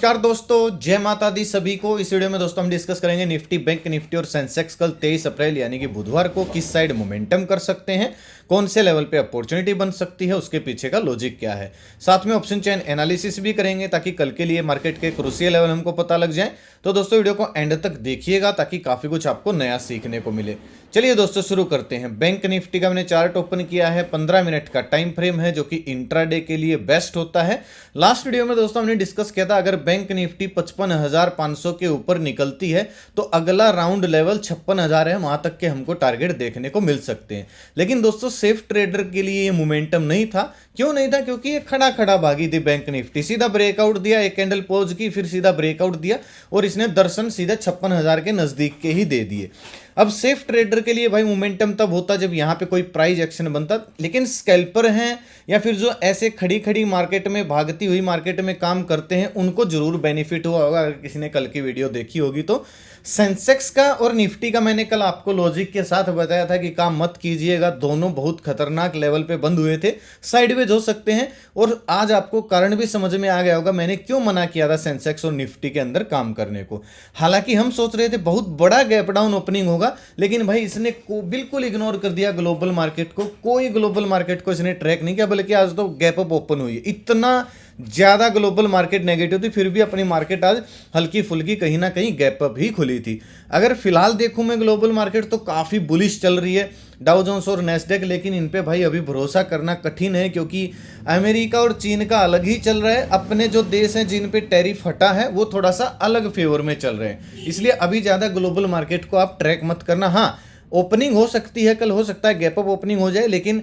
नमस्कार दोस्तों, जय माता दी सभी को। इस वीडियो में दोस्तों हम डिस्कस करेंगे निफ्टी, बैंक निफ्टी और सेंसेक्स कल 23 अप्रैल यानी कि बुधवार को किस साइड मोमेंटम कर सकते हैं, कौन से लेवल पे अपॉर्चुनिटी बन सकती है, उसके पीछे का लॉजिक क्या है। साथ में ऑप्शन चेन एनालिसिस भी करेंगे ताकि कल के लिए मार्केट के क्रूशियल लेवल हमको पता लग जाए। तो दोस्तों वीडियो को एंड तक देखिएगा ताकि काफी कुछ आपको नया सीखने को मिले। चलिए दोस्तों शुरू करते हैं। बैंक निफ्टी का मैंने चार्ट ओपन किया है, 15 मिनट का टाइम फ्रेम है जो कि इंट्राडे के लिए बेस्ट होता है। लास्ट वीडियो में दोस्तों हमने डिस्कस किया था अगर बैंक निफ्टी 55,500 के ऊपर निकलती है तो अगला राउंड लेवल 56,000 है, वहां तक के हमको टारगेट देखने को मिल सकते हैं। लेकिन दोस्तों सेफ ट्रेडर के लिए ये मोमेंटम नहीं था। क्यों नहीं था? क्योंकि ये खड़ा खड़ा भागी थी बैंक निफ्टी, सीधा ब्रेकआउट दिया, एक कैंडल पॉज की, फिर सीधा ब्रेकआउट दिया और इसने दर्शन सीधा 56,000 के नजदीक के ही दे दिए। अब सेफ ट्रेडर के लिए भाई मोमेंटम तब होता जब यहां पे कोई प्राइस एक्शन बनता, लेकिन स्कैल्पर हैं या फिर जो ऐसे खड़ी खड़ी मार्केट में भागती हुई मार्केट में काम करते हैं उनको जरूर बेनिफिट हुआ होगा। अगर किसी ने कल की वीडियो देखी होगी तो सेंसेक्स का और निफ्टी का मैंने कल आपको लॉजिक के साथ बताया था कि काम मत कीजिएगा, दोनों बहुत खतरनाक लेवल पे बंद हुए थे, साइडवेज हो सकते हैं। और आज आपको कारण भी समझ में आ गया होगा मैंने क्यों मना किया था सेंसेक्स और निफ्टी के अंदर काम करने को। हालांकि हम सोच रहे थे बहुत बड़ा गैप डाउन ओपनिंग होगा, लेकिन भाई इसने बिल्कुल इग्नोर कर दिया ग्लोबल मार्केट को। कोई ग्लोबल मार्केट को इसने ट्रैक नहीं किया, बल्कि आज तो गैप अप ओपन हुई है। इतना ज्यादा ग्लोबल मार्केट नेगेटिव थी, फिर भी अपनी मार्केट आज हल्की फुल्की कहीं ना कहीं गैप अप ही खुली थी। अगर फिलहाल देखूं मैं ग्लोबल मार्केट तो काफी बुलिश चल रही है, डाउ जोन्स और नेस्डेक, लेकिन इन पे भाई अभी भरोसा करना कठिन है क्योंकि अमेरिका और चीन का अलग ही चल रहा है। अपने जो देश हैं जिन पे टैरिफ हटा है वो थोड़ा सा अलग फेवर में चल रहे हैं, इसलिए अभी ज्यादा ग्लोबल मार्केट को आप ट्रैक मत करना। हाँ, ओपनिंग हो सकती है, कल हो सकता है गैप अप ओपनिंग हो जाए, लेकिन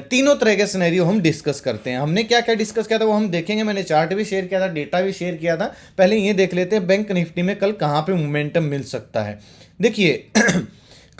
तीनों तरह के सिनेरियो हम डिस्कस करते हैं। हमने क्या क्या डिस्कस किया था वो हम देखेंगे। मैंने चार्ट भी शेयर किया था, डेटा भी शेयर किया था। पहले ये देख लेते हैं बैंक निफ्टी में कल कहाँ पे मोमेंटम मिल सकता है। देखिए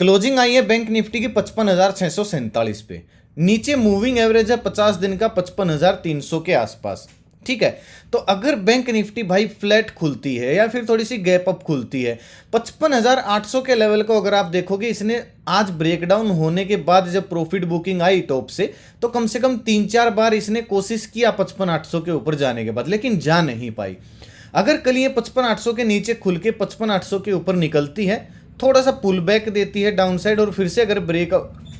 क्लोजिंग आई है बैंक निफ्टी की 55,647 पे, नीचे मूविंग एवरेज है 50 दिन का 55,300 के आसपास। ठीक है, तो अगर बैंक निफ्टी भाई फ्लैट खुलती है या फिर थोड़ी सी गैप अप खुलती है 55,800 के लेवल को अगर आप देखोगे, इसने आज ब्रेकडाउन होने के बाद जब प्रॉफिट बुकिंग आई टॉप से तो कम से कम 3-4 बार इसने कोशिश किया 55,800 के ऊपर जाने के बाद, लेकिन जा नहीं पाई। अगर कल ये 55,800 के नीचे खुल के 55,800 के ऊपर निकलती है, थोड़ा सा पुल बैक देती है डाउन साइड और फिर से अगर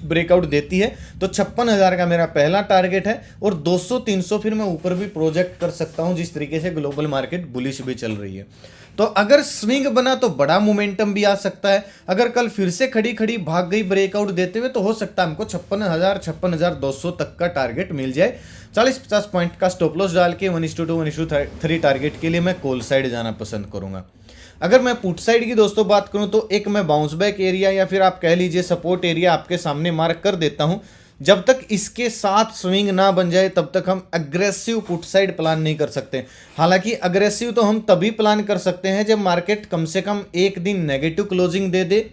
ब्रेकआउट देती है तो 56,000 का मेरा पहला टारगेट है और 200-300 फिर मैं ऊपर भी प्रोजेक्ट कर सकता हूं, जिस तरीके से ग्लोबल मार्केट बुलिश भी चल रही है। तो अगर स्विंग बना तो बड़ा मोमेंटम भी आ सकता है। अगर कल फिर से खड़ी खड़ी भाग गई ब्रेकआउट देते हुए तो हो सकता है हमको 56,200 तक का टारगेट मिल जाए। 40-50 पॉइंट का स्टॉप लॉस डाल के 1:2 1:3 टारगेट के लिए मैं कॉल साइड जाना पसंद करूंगा। अगर मैं पुट साइड की दोस्तों बात करूं तो एक मैं बाउंस बैक एरिया या फिर आप कह लीजिए सपोर्ट एरिया आपके सामने मार्क कर देता हूं। जब तक इसके साथ स्विंग ना बन जाए तब तक हम अग्रेसिव पुट साइड प्लान नहीं कर सकते। हालांकि अग्रेसिव तो हम तभी प्लान कर सकते हैं जब मार्केट कम से कम एक दिन नेगेटिव क्लोजिंग दे दे,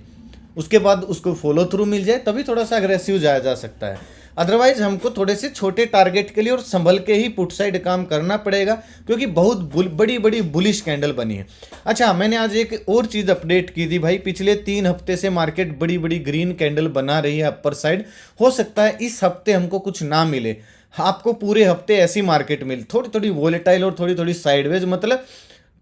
उसके बाद उसको फॉलो थ्रू मिल जाए, तभी थोड़ा सा अग्रेसिव जाया जा सकता है। अदरवाइज हमको थोड़े से छोटे टारगेट के लिए और संभल के ही पुट साइड काम करना पड़ेगा क्योंकि बहुत बड़ी बड़ी बुलिश कैंडल बनी है। अच्छा, मैंने आज एक और चीज़ अपडेट की थी भाई, पिछले 3 हफ्ते से मार्केट बड़ी बड़ी ग्रीन कैंडल बना रही है अपर साइड। हो सकता है इस हफ्ते हमको कुछ ना मिले, आपको पूरे हफ्ते ऐसी मार्केट मिले, थोड़ी थोड़ी वोलेटाइल और थोड़ी थोड़ी साइडवेज। मतलब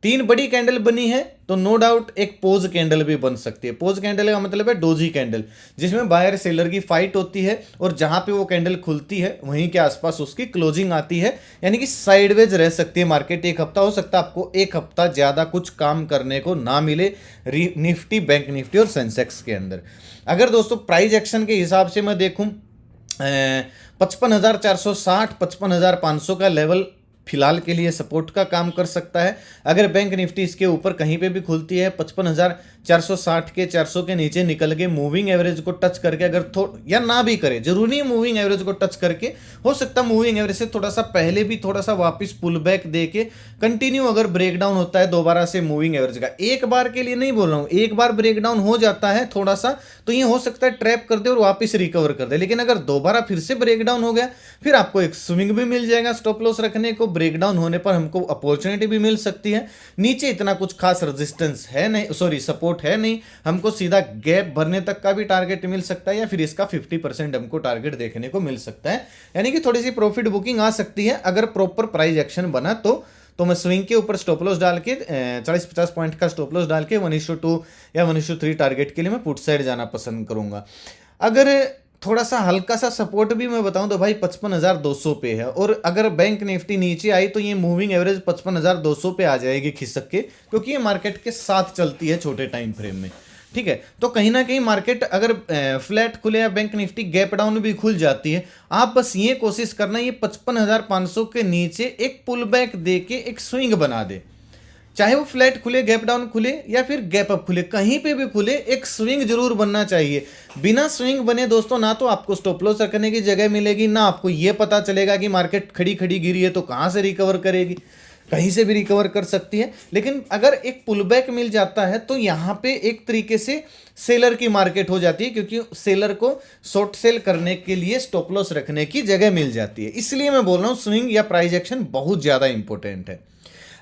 3 बड़ी कैंडल बनी है तो नो डाउट एक पोज कैंडल भी बन सकती है। पोज कैंडल का मतलब है डोजी कैंडल, जिसमें बायर सेलर की फाइट होती है और जहां पे वो कैंडल खुलती है वहीं के आसपास उसकी क्लोजिंग आती है, यानी कि साइडवेज रह सकती है मार्केट एक हफ्ता। हो सकता है आपको एक हफ्ता ज्यादा कुछ काम करने को ना मिले निफ्टी, बैंक निफ्टी और सेंसेक्स के अंदर। अगर दोस्तों प्राइस एक्शन के हिसाब से मैं देखूं 55,460 55,500 का लेवल फिलहाल के लिए सपोर्ट का काम कर सकता है। अगर बैंक निफ्टी इसके ऊपर कहीं पे भी खुलती है 55,460 के 400 के नीचे निकल के मूविंग एवरेज को टच करके अगर या ना भी करे, जरूरी नहीं मूविंग एवरेज को टच करके, हो सकता है मूविंग एवरेज से थोड़ा सा पहले भी थोड़ा सा वापस पुल बैक दे के कंटिन्यू अगर ब्रेकडाउन होता है दोबारा से मूविंग एवरेज का, एक बार के लिए नहीं बोल रहा हूँ, एक बार ब्रेकडाउन हो जाता है थोड़ा सा तो ये हो सकता है ट्रैप कर दे और वापस रिकवर कर दे। लेकिन अगर दोबारा फिर से ब्रेकडाउन हो गया फिर आपको एक स्विंग भी मिल जाएगा स्टॉप लॉस रखने को, ब्रेकडाउन होने पर हमको अपॉर्चुनिटी भी मिल सकती है। नीचे इतना कुछ खास रेजिस्टेंस है नहीं, सॉरी सपोर्ट है नहीं, हमको सीधा गैप भरने तक का भी टारगेट मिल सकता है या फिर इसका 50% हमको टारगेट देखने को मिल सकता है, यानी कि थोड़ी सी प्रॉफिट बुकिंग आ सकती है अगर प्रॉपर प्राइस एक्शन बना तो मैं स्विंग के ऊपर स्टॉप लॉस डाल के 40-50 पॉइंट का स्टॉप लॉस डाल के 1:2 या 1:3 टारगेट के लिए मैं पुट साइड जाना पसंद करूंगा। अगर थोड़ा सा हल्का सा सपोर्ट भी मैं बताऊं तो भाई 55,200 पे है, और अगर बैंक निफ्टी नीचे आई तो ये मूविंग एवरेज 55,200 पे आ जाएगी खिसक के, क्योंकि ये मार्केट के साथ चलती है छोटे टाइम फ्रेम में। ठीक है, तो कहीं ना कहीं मार्केट अगर फ्लैट खुले या बैंक निफ्टी गैप डाउन भी खुल जाती है, आप बस ये कोशिश करना ये 55,500 के नीचे एक पुल बैक दे के एक स्विंग बना दे, चाहे वो फ्लैट खुले, गैप डाउन खुले या फिर गैप अप खुले, कहीं पे भी खुले एक स्विंग जरूर बनना चाहिए। बिना स्विंग बने दोस्तों ना तो आपको स्टॉप लॉस रखने की जगह मिलेगी, ना आपको ये पता चलेगा कि मार्केट खड़ी खड़ी गिरी है तो कहाँ से रिकवर करेगी, कहीं से भी रिकवर कर सकती है। लेकिन अगर एक पुल बैक मिल जाता है तो यहाँ पे एक तरीके से सेलर की मार्केट हो जाती है, क्योंकि सेलर को शॉर्ट सेल करने के लिए स्टॉप लॉस रखने की जगह मिल जाती है। इसलिए मैं बोल रहा हूँ स्विंग या प्राइस एक्शन बहुत ज़्यादा इंपॉर्टेंट है।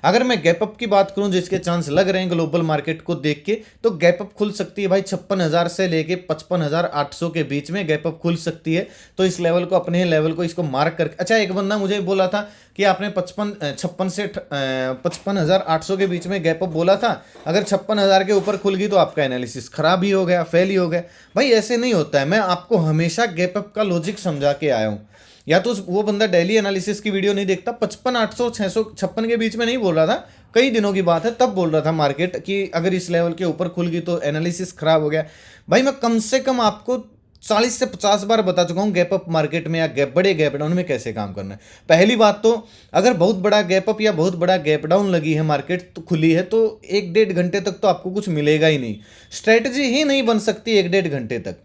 अगर मैं गैप अप की बात करूं जिसके चांस लग रहे हैं ग्लोबल मार्केट को देख के, तो गैप अप खुल सकती है भाई 56,000 से लेके 55,800 के बीच में गैप अप खुल सकती है। तो इस लेवल को, अपने लेवल को इसको मार्क करके, अच्छा एक बंदा मुझे बोला था कि आपने 56 से 55,800 के बीच में गैप अप बोला था, अगर 56,000 के ऊपर खुल गई तो आपका एनालिसिस खराब ही हो गया, फेल ही हो गया। भाई ऐसे नहीं होता है, मैं आपको हमेशा गैप अप का लॉजिक समझा के आया हूँ। या तो वो बंदा डेली एनालिसिस की वीडियो नहीं देखता, 55,800 656 के बीच में नहीं बोल रहा था, कई दिनों की बात है, तब बोल रहा था मार्केट कि अगर इस लेवल के ऊपर खुल गई तो एनालिसिस खराब हो गया। भाई मैं कम से कम आपको 40 से 50 बार बता चुका हूँ गैप अप मार्केट में या बड़े गैप डाउन में कैसे काम करना है। पहली बात तो अगर बहुत बड़ा गैप अप या बहुत बड़ा गैप डाउन लगी है, मार्केट तो खुली है, तो 1-1.5 घंटे तक तो आपको कुछ मिलेगा ही नहीं, स्ट्रेटजी ही नहीं बन सकती 1-1.5 घंटे तक।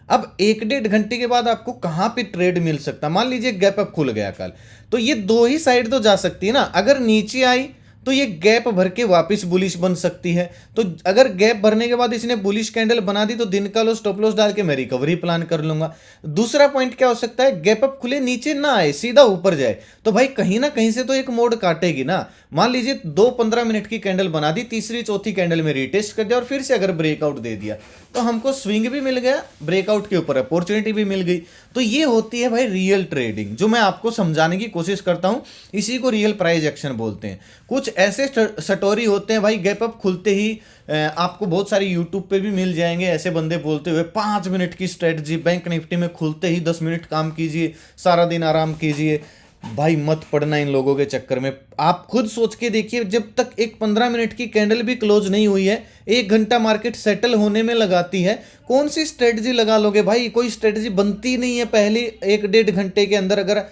अब 1-1.5 घंटे के बाद आपको कहां पे ट्रेड मिल सकता है? मान लीजिए गैप अप खुल गया कल, तो ये दो ही साइड तो जा सकती है ना। अगर नीचे आई तो ये गैप भर के वापस बुलिश बन सकती है, तो अगर गैप भरने के बाद इसने बुलिश कैंडल बना दी तो दिन का लो स्टॉप लॉस डाल के मैं रिकवरी प्लान कर लूंगा। दूसरा पॉइंट क्या हो सकता है, गैप अप खुले नीचे ना आए, सीधा ऊपर जाए, तो भाई कहीं ना कहीं से तो एक मोड काटेगी ना। मान लीजिए 2-15 मिनट की कैंडल बना दी, तीसरी चौथी कैंडल में रीटेस्ट कर दिया और फिर से अगर ब्रेकआउट दे दिया, तो हमको स्विंग भी मिल गया, ब्रेकआउट के ऊपर अपॉर्चुनिटी भी मिल गई। तो ये होती है भाई रियल ट्रेडिंग, जो मैं आपको समझाने की कोशिश करता हूं, इसी को रियल प्राइस एक्शन बोलते हैं। कुछ ऐसे सटोरी होते हैं भाई, गैप अप खुलते ही आपको बहुत सारे यूट्यूब पे भी मिल जाएंगे ऐसे बंदे बोलते हुए 5 मिनट की स्ट्रेटजी, बैंक निफ्टी में खुलते ही 10 मिनट काम कीजिए, सारा दिन आराम कीजिए। भाई मत पड़ना इन लोगों के चक्कर में। आप खुद सोच के देखिए, जब तक एक 15 मिनट की कैंडल भी क्लोज नहीं हुई है, 1 घंटा मार्केट सेटल होने में लगाती है, कौन सी स्ट्रेटजी लगा लोगे भाई? कोई स्ट्रेटजी बनती नहीं है पहले 1-1.5 घंटे के अंदर, अगर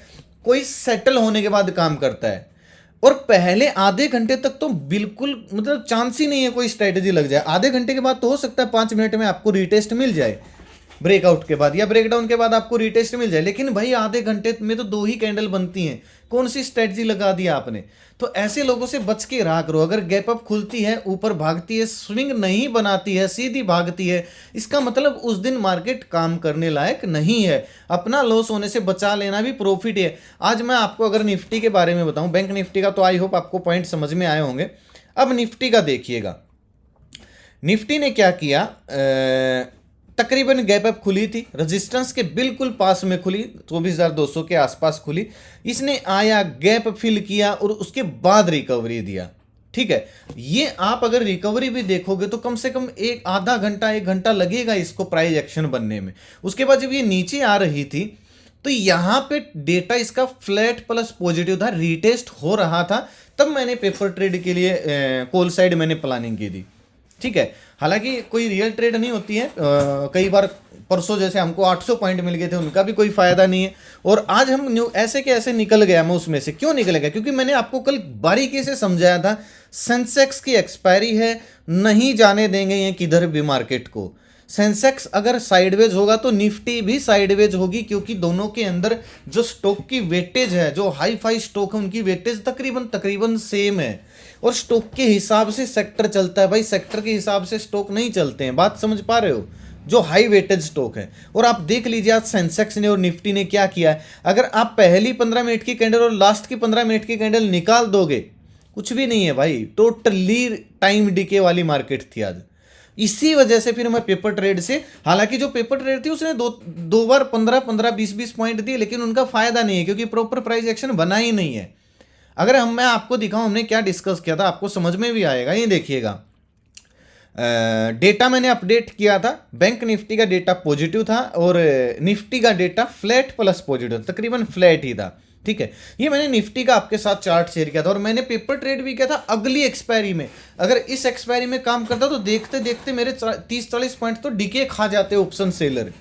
कोई सेटल होने के बाद काम करता है। और पहले आधे घंटे तक तो बिल्कुल मतलब चांस ही नहीं है कोई स्ट्रेटजी लग जाए। आधे घंटे के बाद तो हो सकता है 5 मिनट में आपको रीटेस्ट मिल जाए, ब्रेकआउट के बाद या ब्रेकडाउन के बाद आपको रीटेस्ट मिल जाए, लेकिन भाई आधे घंटे में तो 2 ही कैंडल बनती हैं, कौन सी स्ट्रेटजी लगा दिया आपने? तो ऐसे लोगों से बच के रहा करो। अगर गैप अप खुलती है, ऊपर भागती है, स्विंग नहीं बनाती है, सीधी भागती है, इसका मतलब उस दिन मार्केट काम करने लायक नहीं है। अपना लॉस होने से बचा लेना भी प्रॉफिट है। आज मैं आपको अगर निफ्टी के बारे में बताऊं, बैंक निफ्टी का तो आई होप आपको पॉइंट समझ में आए होंगे। अब निफ्टी का देखिएगा, निफ्टी ने क्या किया, तकरीबन गैप अप खुली थी, रेजिस्टेंस के बिल्कुल पास में खुली, 24,200 के आसपास खुली। इसने आया, गैप फिल किया और उसके बाद रिकवरी दिया। ठीक है, ये आप अगर रिकवरी भी देखोगे तो कम से कम 1 घंटा लगेगा इसको प्राइस एक्शन बनने में। उसके बाद जब ये नीचे आ रही थी तो यहां पे डेटा इसका फ्लैट प्लस पॉजिटिव था, रीटेस्ट हो रहा था, तब मैंने पेपर ट्रेड के लिए कॉल साइड मैंने प्लानिंग की थी। ठीक है, हालांकि कोई रियल ट्रेड नहीं होती है। कई बार परसों जैसे हमको 800 पॉइंट मिल गए थे, उनका भी कोई फायदा नहीं है। और आज हम ऐसे के ऐसे निकल गया, मैं उसमें से क्यों निकल गया? क्योंकि मैंने आपको कल बारीकी से समझाया था, सेंसेक्स की एक्सपायरी है, नहीं जाने देंगे ये किधर भी मार्केट को। सेंसेक्स अगर साइडवेज होगा तो निफ्टी भी साइडवेज होगी, क्योंकि दोनों के अंदर जो स्टॉक की वेटेज है, जो हाई फाई स्टॉक है, उनकी वेटेज तकरीबन सेम है। और स्टॉक के हिसाब से सेक्टर चलता है भाई, सेक्टर के हिसाब से स्टॉक नहीं चलते हैं। बात समझ पा रहे हो? जो हाई वेटेज स्टॉक है। और आप देख लीजिए आज सेंसेक्स ने और निफ्टी ने क्या किया है। अगर आप पहली 15 मिनट की कैंडल और लास्ट की 15 मिनट की कैंडल निकाल दोगे, कुछ भी नहीं है भाई, टोटली टाइम डिके वाली मार्केट थी आज। इसी वजह से फिर मैं पेपर ट्रेड से, हालांकि जो पेपर ट्रेड थी उसने दो बार 15-15 20-20 पॉइंट दिए, लेकिन उनका फायदा नहीं है, क्योंकि प्रॉपर प्राइस एक्शन बना ही नहीं है। अगर मैं आपको दिखाऊं हमने क्या डिस्कस किया था, आपको समझ में भी आएगा। ये देखिएगा, डेटा मैंने अपडेट किया था, बैंक निफ्टी का डेटा पॉजिटिव था और निफ्टी का डेटा फ्लैट प्लस पॉजिटिव, तकरीबन फ्लैट ही था। ठीक है, ये मैंने निफ्टी का आपके साथ चार्ट शेयर किया था और मैंने पेपर ट्रेड भी किया था अगली एक्सपायरी में। अगर इस एक्सपायरी में काम करता तो देखते देखते मेरे 30-40 पॉइंट तो डीके खा जाते ऑप्शन सेलर।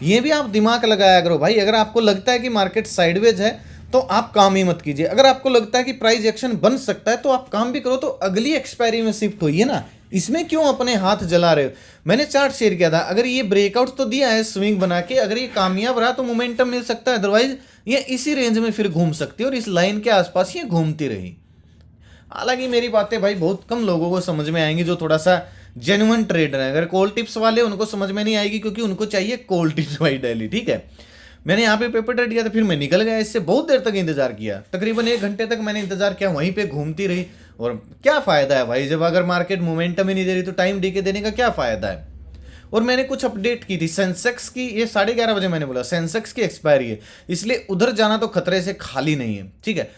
ये भी आप दिमाग लगाया करो भाई। अगर आपको लगता है कि मार्केट साइडवेज है तो आप काम ही मत कीजिए। अगर आपको लगता है कि प्राइस एक्शन बन सकता है तो आप काम भी करो, तो अगली एक्सपायरी में शिफ्ट होइए ना। इसमें क्यों अपने हाथ जला रहे हो? मैंने चार्ट शेयर किया था, अगर ये ब्रेकआउट तो दिया है स्विंग बना के, अगर ये कामयाब रहा तो मोमेंटम मिल सकता है, अदरवाइज ये इसी रेंज में फिर घूम सकती है और इस लाइन के आसपास ये घूमती रही। हालांकि मेरी बातें भाई बहुत कम लोगों को समझ में आएंगी जो थोड़ा सा जेन्युइन ट्रेडर है। अगर कॉल टिप्स वाले उनको समझ में नहीं आएगी, क्योंकि उनको चाहिए कॉल टिप्स भाई डेली। ठीक है, मैंने यहाँ पे पेपर ट्रेड किया था, फिर मैं निकल गया। इससे बहुत देर तक इंतजार किया, तकरीबन 1 घंटे तक मैंने इंतजार किया, वहीं पे घूमती रही। और क्या फायदा है भाई, जब अगर मार्केट मोमेंटम ही नहीं दे रही तो टाइम डीके देने का क्या फायदा है। और मैंने कुछ अपडेट की थी सेंसेक्स की, ये 11:30 बजे मैंने बोला सेंसेक्स की एक्सपायरी है, इसलिए उधर जाना तो खतरे से खाली नहीं है। ठीक है,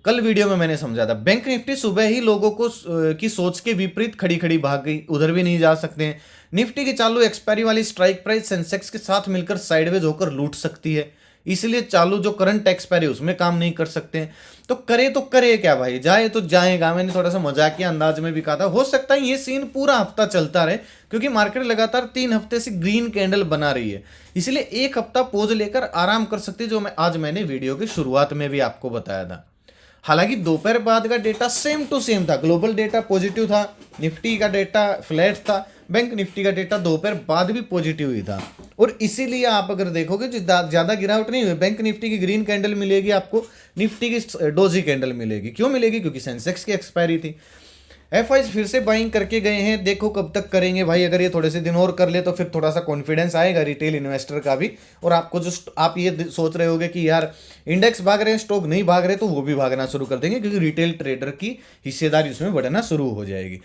कल वीडियो में मैंने समझा था। बैंक निफ्टी सुबह ही लोगों को की सोच के विपरीत खड़ी खड़ी भाग गई, उधर भी नहीं जा सकते हैं। निफ्टी की चालू एक्सपायरी वाली स्ट्राइक प्राइस सेंसेक्स के साथ मिलकर साइडवेज होकर लूट सकती है, इसलिए चालू जो करंट एक्सपायरी उसमें काम नहीं कर सकते हैं। तो करे क्या भाई, जाए तो जाएगा। मैंने थोड़ा सा मजाकिया अंदाज में भी कहा था, हो सकता है ये सीन पूरा हफ्ता चलता रहे, क्योंकि मार्केट लगातार 3 हफ्ते से ग्रीन कैंडल बना रही है, इसलिए 1 हफ्ता पोज लेकर आराम कर सकती है, जो मैंने वीडियो की शुरुआत में भी आपको बताया था। हालांकि दोपहर बाद का डेटा सेम टू सेम था, ग्लोबल डेटा पॉजिटिव था, निफ्टी का डेटा फ्लैट था, बैंक निफ्टी का डेटा दोपहर बाद भी पॉजिटिव ही था। और इसीलिए आप अगर देखोगे जो ज्यादा गिरावट नहीं हुई, बैंक निफ्टी की ग्रीन कैंडल मिलेगी आपको, निफ्टी की डोजी कैंडल मिलेगी। क्यों मिलेगी? क्योंकि सेंसेक्स की एक्सपायरी थी। एफआईज फिर से बाइंग करके गए हैं, देखो कब तक करेंगे भाई। अगर ये थोड़े से दिन और कर ले तो फिर थोड़ा सा कॉन्फिडेंस आएगा रिटेल इन्वेस्टर का भी। और आपको जो आप ये सोच रहे होगे कि यार इंडेक्स भाग रहे हैं, स्टॉक नहीं भाग रहे, तो वो भी भागना शुरू कर देंगे, क्योंकि रिटेल ट्रेडर की हिस्सेदारी उसमें बढ़ना शुरू हो जाएगी।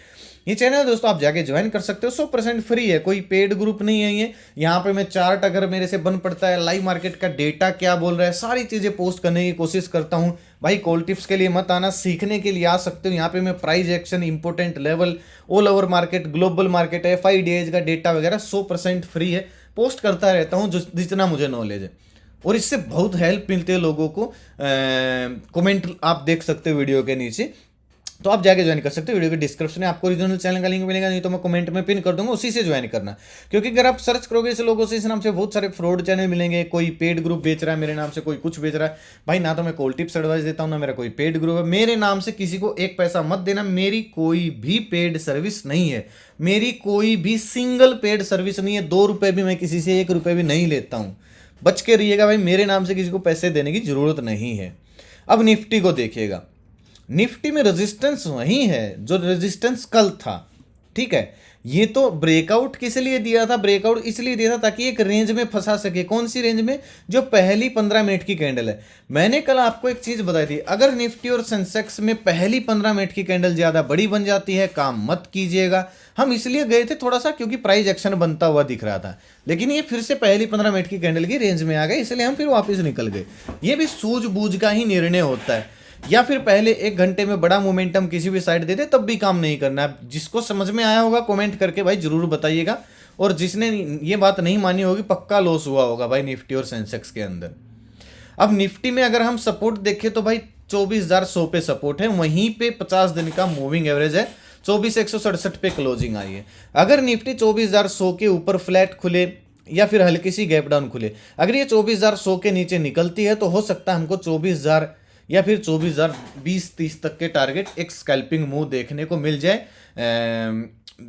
ये चैनल दोस्तों आप जाके ज्वाइन कर सकते हो, 100% फ्री है, कोई पेड ग्रुप नहीं है ये। यहाँ पे मैं चार्ट अगर मेरे से बन पड़ता है, लाइव मार्केट का डेटा क्या बोल रहा है, सारी चीजें पोस्ट करने की कोशिश करता हूँ भाई। कॉल टिप्स के लिए मत आना, सीखने के लिए आ सकते हो। यहाँ पे मैं price action, important level, all over market, global market, FIDs का डेटा वगैरह 100% फ्री है, पोस्ट करता रहता हूँ जितना मुझे नॉलेज है। और इससे बहुत हेल्प मिलती है लोगों को। कमेंट आप देख सकते हो वीडियो के नीचे, तो आप जाके ज्वाइन कर सकते हो। वीडियो के डिस्क्रिप्शन में आपको ओरिजिनल चैनल का लिंक मिलेगा, नहीं तो मैं कमेंट में पिन कर दूंगा, उसी से ज्वाइन करना। क्योंकि अगर आप सर्च करोगे इस लोगों से, इस नाम से बहुत सारे फ्रॉड चैनल मिलेंगे। कोई पेड ग्रुप बेच रहा है मेरे नाम से, कोई कुछ बेच रहा है भाई। ना तो मैं कॉल टिप्स एडवाइस देता हूँ, ना मेरा कोई पेड ग्रुप है। मेरे नाम से किसी को 1 पैसा मत देना, मेरी कोई भी पेड सर्विस नहीं है, मेरी कोई भी सिंगल पेड सर्विस नहीं है। 2 रुपये भी मैं किसी से 1 रुपये भी नहीं लेता हूँ, बच के रहिएगा भाई। मेरे नाम से किसी को पैसे देने की जरूरत नहीं है। अब निफ्टी को देखिएगा, निफ्टी में रेजिस्टेंस वही है जो रेजिस्टेंस कल था। ठीक है, ये तो ब्रेकआउट किस लिए दिया था? ब्रेकआउट इसलिए दिया था ताकि एक रेंज में फंसा सके। कौन सी रेंज में? जो पहली 15 मिनट की कैंडल है। मैंने कल आपको एक चीज बताई थी, अगर निफ्टी और सेंसेक्स में पहली 15 मिनट की कैंडल ज्यादा बड़ी बन जाती है, काम मत कीजिएगा। हम इसलिए गए थे थोड़ा सा, क्योंकि प्राइस एक्शन बनता हुआ दिख रहा था, लेकिन ये फिर से पहली 15 मिनट की कैंडल की रेंज में आ गए, इसलिए हम फिर वापस निकल गए। ये भी सूझबूझ का ही निर्णय होता है। या फिर पहले 1 घंटे में बड़ा मोमेंटम किसी भी साइड दे दे, तब भी काम नहीं करना है। जिसको समझ में आया होगा कमेंट करके भाई जरूर बताइएगा, और जिसने ये बात नहीं मानी होगी पक्का लॉस हुआ होगा भाई निफ्टी और सेंसेक्स के अंदर। अब निफ्टी में अगर हम सपोर्ट देखें तो भाई 24,100 पे सपोर्ट है, वहीं पे 50 दिन का मूविंग एवरेज है, 24,167 पे क्लोजिंग आई है। अगर निफ्टी 24,100 के ऊपर फ्लैट खुले या फिर हल्की सी गैप डाउन खुले, अगर ये 24,100 के नीचे निकलती है तो हो सकता है हमको 24,000 या फिर 24,020-30 तक के टारगेट एक स्कैल्पिंग मूव देखने को मिल जाए।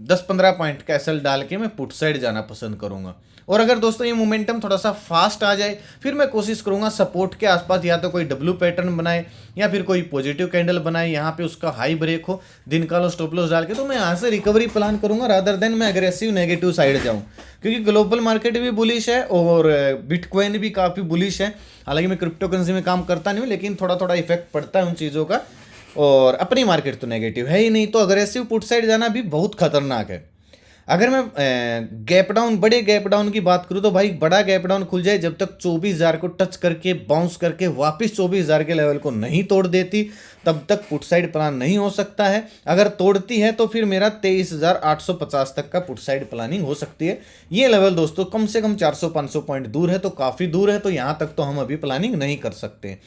10-15 पॉइंट का एसएल डाल के मैं पुट साइड जाना पसंद करूंगा। और अगर दोस्तों ये मोमेंटम थोड़ा सा फास्ट आ जाए, फिर मैं कोशिश करूंगा सपोर्ट के आसपास या तो कोई डब्ल्यू पैटर्न बनाए या फिर कोई पॉजिटिव कैंडल बनाए, यहाँ पे उसका हाई ब्रेक हो, दिन का लो स्टॉप लॉस डाल के, तो मैं यहाँ से रिकवरी प्लान करूंगा, रादर देन मैं अग्रेसिव नेगेटिव साइड जाऊँ। क्योंकि ग्लोबल मार्केट भी बुलिश है और बिटकॉइन भी काफ़ी बुलिश है। हालांकि मैं क्रिप्टो करेंसी में काम करता नहीं हूँ, लेकिन थोड़ा थोड़ा इफेक्ट पड़ता है उन चीज़ों का। और अपनी मार्केट तो नेगेटिव है ही नहीं, तो अग्रेसिव पुट साइड जाना भी बहुत खतरनाक है। अगर मैं गैप डाउन, बड़े गैप डाउन की बात करूं तो भाई बड़ा गैप डाउन खुल जाए, जब तक 24,000 को टच करके बाउंस करके वापस 24,000 के लेवल को नहीं तोड़ देती, तब तक पुट साइड प्लान नहीं हो सकता है। अगर तोड़ती है तो फिर मेरा 23,850 तक का पुट साइड प्लानिंग हो सकती है। ये लेवल दोस्तों कम से कम 400-500 पॉइंट दूर है, तो काफ़ी दूर है, तो यहाँ तक तो हम अभी प्लानिंग नहीं कर सकते।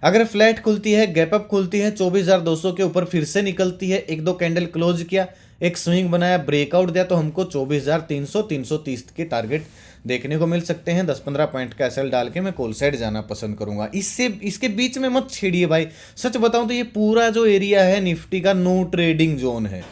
अगर फ्लैट खुलती है, गैप अप खुलती है, 24,200 के ऊपर फिर से निकलती है, एक दो कैंडल क्लोज किया, एक स्विंग बनाया, ब्रेकआउट दिया, तो हमको 24,300 330 के टारगेट देखने को मिल सकते हैं। 10-15 पॉइंट का एसएल डाल के मैं कॉल साइड जाना पसंद करूंगा। इससे इसके बीच में मत छेड़िए भाई। सच बताऊं तो ये पूरा जो एरिया है निफ्टी का नो ट्रेडिंग जोन है।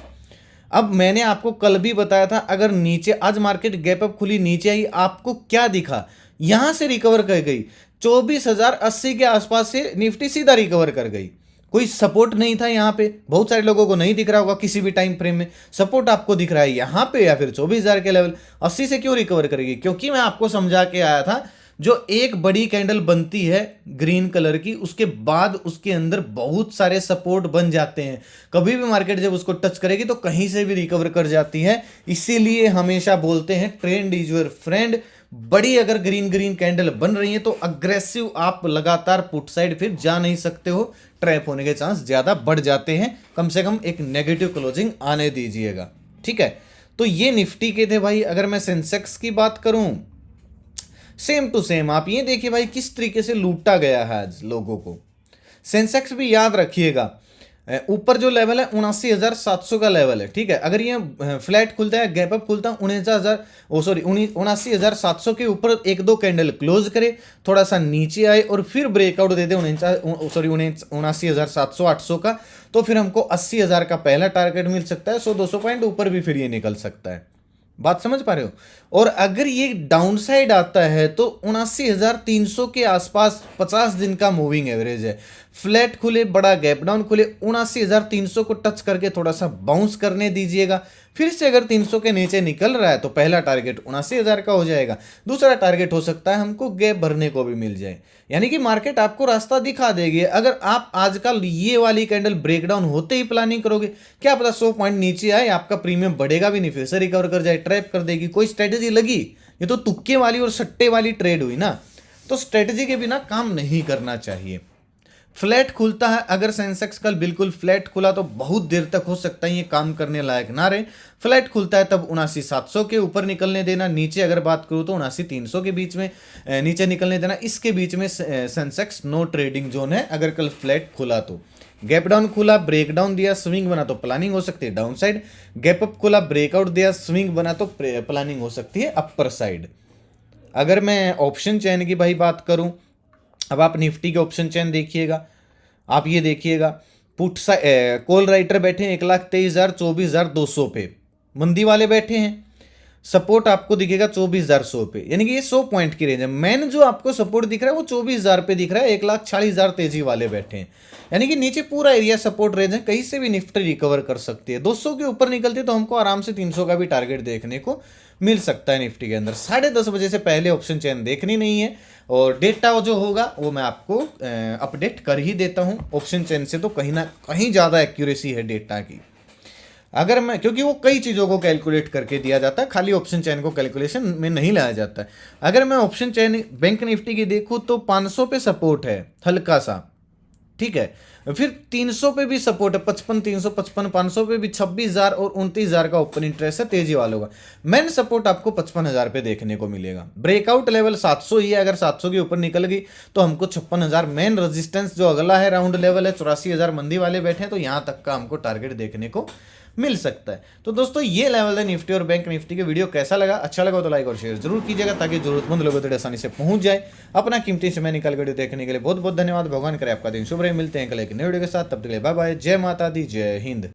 अब मैंने आपको कल भी बताया था, अगर नीचे आज मार्केट गैप अप खुली, नीचे आई, आपको क्या दिखा, यहां से रिकवर कर गई, 24,080 के आसपास से निफ्टी सीधा रिकवर कर गई। कोई सपोर्ट नहीं था यहाँ पे, बहुत सारे लोगों को नहीं दिख रहा होगा किसी भी टाइम फ्रेम में। सपोर्ट आपको दिख रहा है यहाँ पे या फिर 24,000 के लेवल। 80 से क्यों रिकवर करेगी? क्योंकि मैं आपको समझा के आया था, जो एक बड़ी कैंडल बनती है ग्रीन कलर की, उसके बाद उसके अंदर बहुत सारे सपोर्ट बन जाते हैं। कभी भी मार्केट जब उसको टच करेगी तो कहीं से भी रिकवर कर जाती है। इसीलिए हमेशा बोलते हैं ट्रेंड इज योर फ्रेंड। बड़ी अगर ग्रीन कैंडल बन रही है तो अग्रेसिव आप लगातार पुट साइड फिर जा नहीं सकते हो, ट्रैप होने के चांस ज्यादा बढ़ जाते हैं। कम से कम एक नेगेटिव क्लोजिंग आने दीजिएगा, ठीक है। तो ये निफ्टी के थे भाई। अगर मैं सेंसेक्स की बात करूं, सेम टू सेम आप ये देखिए भाई किस तरीके से लूटा गया है आज लोगों को। सेंसेक्स भी याद रखिएगा, ऊपर जो लेवल है 79,700 का लेवल है, ठीक है। अगर ये फ्लैट खुलता है, गैप अप खुलता है 79,700 के ऊपर एक दो कैंडल क्लोज करे, थोड़ा सा नीचे आए और फिर ब्रेकआउट दे दे 79,700-800 का, तो फिर हमको 80,000 का पहला टारगेट मिल सकता है। 100-200 पॉइंट ऊपर भी फिर ये निकल सकता है। बात समझ पा रहे हो? और अगर ये डाउन साइड आता है तो 79,300 के आसपास 50 दिन का मूविंग एवरेज है। फ्लैट खुले, बड़ा गैप डाउन खुले, 79,300 को टच करके थोड़ा सा बाउंस करने दीजिएगा। फिर से अगर 300 के नीचे निकल रहा है तो पहला टारगेट 79,000 का हो जाएगा। दूसरा टारगेट हो सकता है हमको गैप भरने को भी मिल जाए। यानी कि मार्केट आपको रास्ता दिखा देगी। अगर आप आजकल ये वाली कैंडल ब्रेकडाउन होते ही प्लानिंग करोगे, क्या पता 100 पॉइंट नीचे आए, आपका प्रीमियम बढ़ेगा भी नहीं, फिर से रिकवर कर जाए, ट्रैप कर देगी। कोई स्ट्रेटेजी लगी? ये तो तुक्के वाली और सट्टे वाली ट्रेड हुई ना। तो स्ट्रेटेजी के बिना काम नहीं करना चाहिए। फ्लैट खुलता है, अगर सेंसेक्स कल बिल्कुल फ्लैट खुला तो बहुत देर तक हो सकता है ये काम करने लायक ना रहे। फ्लैट खुलता है तब 79,700 के ऊपर निकलने देना। नीचे अगर बात करूँ तो 79,300 के बीच में नीचे निकलने देना। इसके बीच में सेंसेक्स नो ट्रेडिंग जोन है। अगर कल फ्लैट खुला तो, गैप डाउन खुला, ब्रेक डाउन दिया, स्विंग बना तो प्लानिंग हो सकती है डाउन साइड। गैप अप खुला, ब्रेकआउट दिया, स्विंग बना तो प्लानिंग हो सकती है अपर साइड। अगर मैं ऑप्शन चेन की भाई बात करूं, अब आप निफ्टी के ऑप्शन चेन देखिएगा, आप ये देखिएगा पुट कॉल राइटर बैठे हैं 1,23,000 24,200 पे, मंदी वाले बैठे हैं। सपोर्ट आपको दिखेगा 24,100 पे, यानी कि ये 100 पॉइंट की रेंज है। मैन जो आपको सपोर्ट दिख रहा है वो 24,000 पे दिख रहा है। 1,40,000 तेजी वाले बैठे हैं, यानी कि नीचे पूरा एरिया सपोर्ट रेंज है, कहीं से भी निफ्टी रिकवर कर सकती है। 200 के ऊपर निकलती है तो हमको आराम से 300 का भी टारगेट देखने को मिल सकता है निफ्टी के अंदर। 10:30 बजे से पहले ऑप्शन चेन देखनी नहीं है, और डेटा जो होगा वो मैं आपको अपडेट कर ही देता हूँ। ऑप्शन चेन से तो कहीं ना कहीं ज़्यादा एक्यूरेसी है डेटा की। अगर मैं, क्योंकि वो कई चीज़ों को कैलकुलेट करके दिया जाता है, खाली ऑप्शन चेन को कैलकुलेशन में नहीं लाया जाता है। अगर मैं ऑप्शन चेन बैंक निफ्टी की देखूँ तो 500 पे सपोर्ट है हल्का सा, ठीक है। फिर 300 पे भी सपोर्ट है, 55 355, 500 पे भी 26,000 और 29,000 का ओपन इंटरेस्ट है तेजी वालों का। मेन सपोर्ट आपको 55,000 पे देखने को मिलेगा। ब्रेकआउट लेवल 700 ही है, अगर 700 के ऊपर निकल गई तो हमको 56,000। मेन रेजिस्टेंस जो अगला है राउंड लेवल है 84,000, मंदी वाले बैठे हैं, तो यहाँ तक का हमको टारगेट देखने को मिल सकता है। तो दोस्तों ये लेवल है निफ्टी और बैंक निफ्टी के। वीडियो कैसा लगा? अच्छा लगा तो लाइक और शेयर जरूर कीजिएगा, ताकि जरूरतमंद लोगों तक आसानी से पहुंच जाए। अपना कीमती समय निकाल वीडियो देखने के लिए बहुत बहुत धन्यवाद। भगवान करे आपका दिन शुभ रहे। मिलते हैं कल एक नए वीडियो के साथ, तब तक के लिए बाय बाय। जय माता दी, जय हिंद।